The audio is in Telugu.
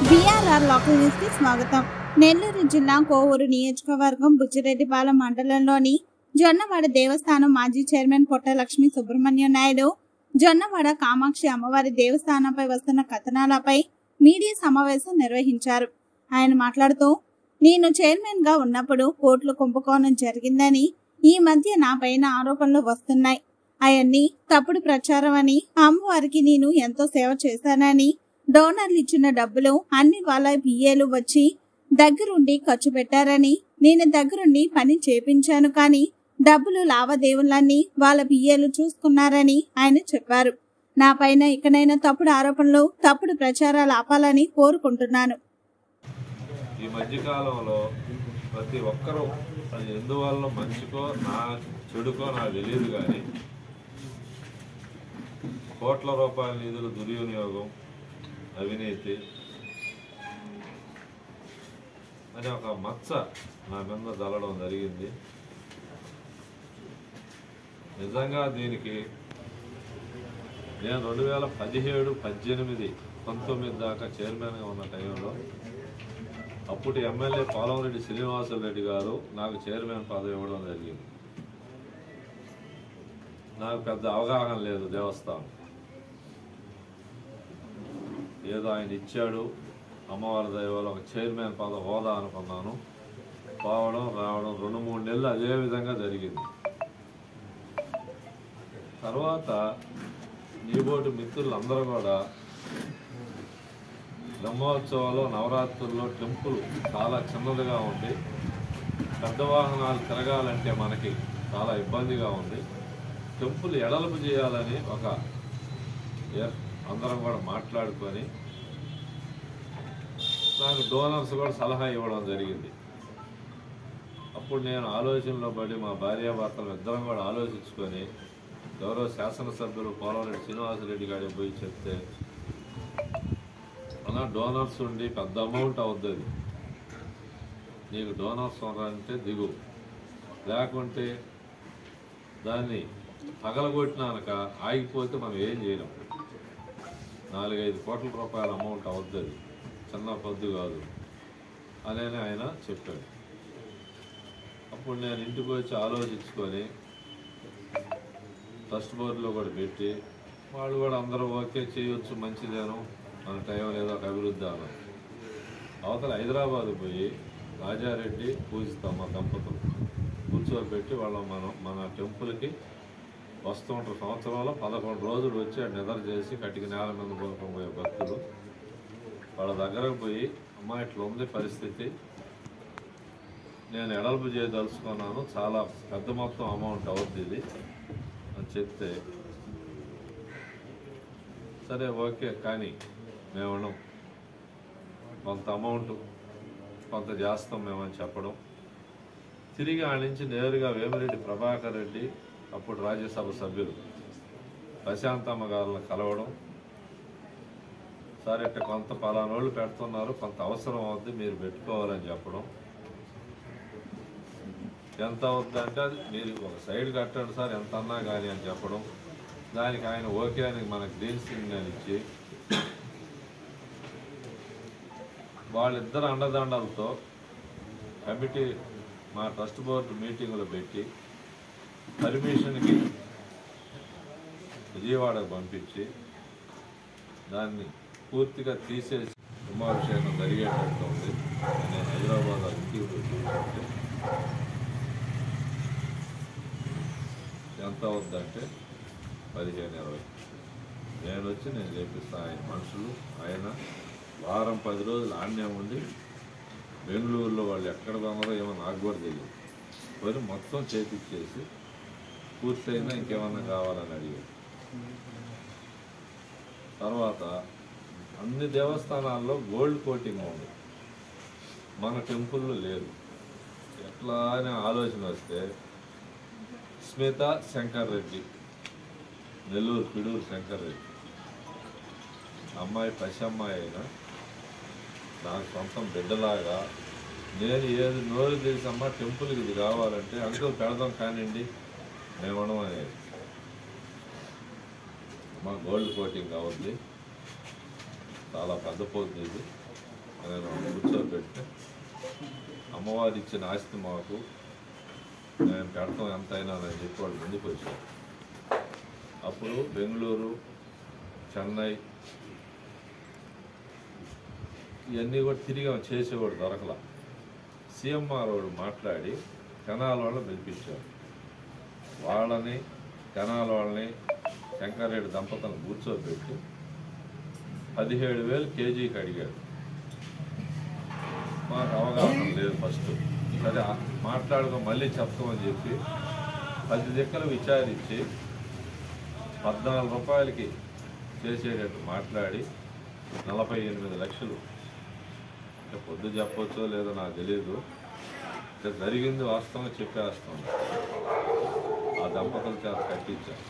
బీఆర్ఆర్ లోకల్ న్యూస్ కి స్వాగతం. నెల్లూరు జిల్లా కోవూరు నియోజకవర్గం బుచ్చిరెడ్డిపాలెం మండలంలోని జొన్నవాడ దేవస్థానం మాజీ చైర్మన్ పొట్టలక్ష్మి సుబ్రహ్మణ్యం నాయుడు జొన్నవాడ కామాక్షి అమ్మవారి దేవస్థానంపై వస్తున్న కథనాలపై మీడియా సమావేశం నిర్వహించారు. ఆయన మాట్లాడుతూ, నేను చైర్మన్ గా ఉన్నప్పుడు కోట్ల కుంభకోణం జరిగిందని, ఈ మధ్య నా పైన ఆరోపణలు వస్తున్నాయి. అవన్నీ తప్పుడు ప్రచారం అని, అమ్మవారికి నేను ఎంతో సేవ చేశానని, డోనర్లు ఇచ్చిన డబ్బులు అన్ని వాళ్ళ పిఏలు వచ్చి దగ్గరుండి ఖర్చు పెట్టారని, నేను దగ్గరుండి పని చేపించాను, కానీ డబ్బులు లావాదేవీలన్నీ వాళ్ళ పిఏలు చూసుకున్నారని ఆయన చెప్పారు. నా పైన ఇకనైనా తప్పుడు ఆరోపణలు, తప్పుడు ప్రచారాలు ఆపాలని కోరుకుంటున్నాను. ఈ మధ్యకాలంలో ప్రతి ఒక్కరూ అది ఎందువల్ల మంచికో నా చెడుకో నాకు తెలియదు, కానీ కోట్ల రూపాయల నిధుల దుర్వినియోగం, అవినీతి అనే ఒక మచ్చ నా మీద జల్లడం జరిగింది. నిజంగా దీనికి నేను 2017, 18, 19 దాకా చైర్మన్గా ఉన్న టైంలో అప్పుడు ఎమ్మెల్యే పోలంరెడ్డి శ్రీనివాసరెడ్డి గారు నాకు చైర్మన్ పదవి ఇవ్వడం జరిగింది. నాకు పెద్ద అవగాహన లేదు దేవస్థానం, ఏదో ఆయన ఇచ్చాడు, అమ్మవారి దైవాలు ఒక చైర్మన్ పదవి హోదా అనుకున్నాను. పోవడం రావడం 2-3 నెలలు అదే విధంగా జరిగింది. తర్వాత నీబోటి మిత్రులందరూ కూడా బ్రహ్మోత్సవాలు, నవరాత్రుల్లో టెంపుల్ చాలా చిన్నదిగా ఉంది, పెద్ద వాహనాలు తిరగాలంటే మనకి చాలా ఇబ్బందిగా ఉంది, టెంపుల్ ఎడల్పు చేయాలని ఒక అందరం కూడా మాట్లాడుకొని నాకు డోనర్స్ కూడా సలహా ఇవ్వడం జరిగింది. అప్పుడు నేను ఆలోచనలో పడి మా భార్యాభర్తలు ఇద్దరం కూడా ఆలోచించుకొని గౌరవ శాసనసభ్యులు పోలంరెడ్డి శ్రీనివాసరెడ్డి గారికి పోయి చెప్తే, అలా డోనర్స్ ఉండి పెద్ద అమౌంట్ అవుతుంది, నీకు డోనర్స్ అంటే దిగు, లేకుంటే దాన్ని పగలగొట్టినాక ఆగిపోతే మనం ఏం చేయలేం, 4-5 కోట్ల రూపాయల అమౌంట్ అవుతుంది, చిన్న పొద్దు కాదు అని ఆయన చెప్పాడు. అప్పుడు నేను ఇంటికి వచ్చి ఆలోచించుకొని ట్రస్ట్ బోర్డులో కూడా పెట్టి, వాళ్ళు కూడా అందరూ ఓకే చేయొచ్చు, మంచిదేను, మన టైం ఏదో ఒక అభివృద్ధి అన్నారు. అవతల హైదరాబాద్ పోయి రాజారెడ్డి పూజితమ్మ దంపతులు కూర్చోబెట్టి వాళ్ళు మన టెంపుల్కి వస్తూ ఉంటారు. సంవత్సరంలో 11 రోజులు వచ్చి నిద్ర చేసి కటికి నేల మీద పోయే భక్తులు వాళ్ళ దగ్గరకు పోయి, అమ్మ ఇట్లా ఉంది పరిస్థితి, నేను ఎడల్పు చేయదలుచుకున్నాను, చాలా పెద్ద మొత్తం అమౌంట్ అవుద్ది ఇది అని చెప్తే, సరే ఓకే కానీ మేము కొంత అమౌంట్ కొంత చేస్తాం మేమని చెప్పడం. తిరిగి ఆ నుంచి నేరుగా వేమిరెడ్డి ప్రభాకర్ రెడ్డి, అప్పుడు రాజ్యసభ సభ్యులు ప్రశాంతమ్మ గారిని కలవడం, సరే ఇట్లా కొంత పలానోళ్ళు పెడుతున్నారు, కొంత అవసరం అవుద్ది, మీరు పెట్టుకోవాలని చెప్పడం. ఎంత అవుద్దంటే అది మీరు ఒక సైడ్ కట్టండి సార్, ఎంత అన్నా కానీ అని చెప్పడం. దానికి ఆయన ఓకే అని మనకు గ్రీన్ సిగ్నల్ ఇచ్చి, వాళ్ళిద్దరు అండదండలతో కమిటీ మా ట్రస్ట్ బోర్డు మీటింగులు పెట్టి పర్మిషన్కి విజయవాడకు పంపించి దాన్ని పూర్తిగా తీసేసి కుంభాభిషేకం జరిగేటట్టు ఉంది. నేను హైదరాబాద్ అతిథులు చూసుకుంటే ఎంత అవుద్దంటే 15-20. నేను వచ్చి నేను చేపిస్తాను. ఆయన మనుషులు, ఆయన వారం 10 రోజులు ఆన్యం ఉండి బెంగళూరులో వాళ్ళు ఎక్కడ కొన్నారో ఏమో నాకు కూడా తెలియదు, మరి మొత్తం చేపించేసి పూర్తయిందా ఇంకేమన్నా కావాలని అడిగారు. తర్వాత అన్ని దేవస్థానాల్లో గోల్డ్ కోటింగ్ ఉంది, మన టెంపుల్లో లేదు. ఎట్లా అనే ఆలోచన వస్తే స్మిత శంకర్ రెడ్డి, నెల్లూరు పిడూరు శంకర్ రెడ్డి అమ్మాయి పశమ్మాయి అయినా నాకు సొంతం బిడ్డలాగా, నేను ఏది నోరు తీసమ్మా టెంపుల్కి ఇది కావాలంటే అంకుల్ పెడదాం కానివ్వండి మేమనం అనేది. మా గోల్డ్ కోటింగ్ కావద్ది, చాలా పెద్ద పోతుంది ఇది, నేను కూర్చోబెట్టి అమ్మవారు ఇచ్చిన ఆస్తి మాకు నేను పెడతాం ఎంతైనా అని చెప్పి వాళ్ళు ముందుకు వచ్చారు. అప్పుడు బెంగళూరు, చెన్నై ఇవన్నీ కూడా తిరిగి చేసేవాడు దొరకల. సీఎంఆర్ వాడు మాట్లాడి తెనాల వాళ్ళని పిలిపించారు. వాళ్ళని తెనాల వాళ్ళని శంకర్రెడ్డి దంపతులను కూర్చోబెట్టి 17,000 కేజీకి అడిగాడు. మాకు అవగాహన లేదు ఫస్ట్. సరే మాట్లాడుకో మళ్ళీ చెప్తామని చెప్పి 10 దిక్కలు విచారించి 14 రూపాయలకి చేసేటట్టు మాట్లాడి 48 లక్షలు. పొద్దు చెప్పొచ్చో లేదో నాకు తెలియదు. జరిగింది వాస్తవంగా చెప్పేస్తాం. ఆ దంపతుల చేత కట్టించాను.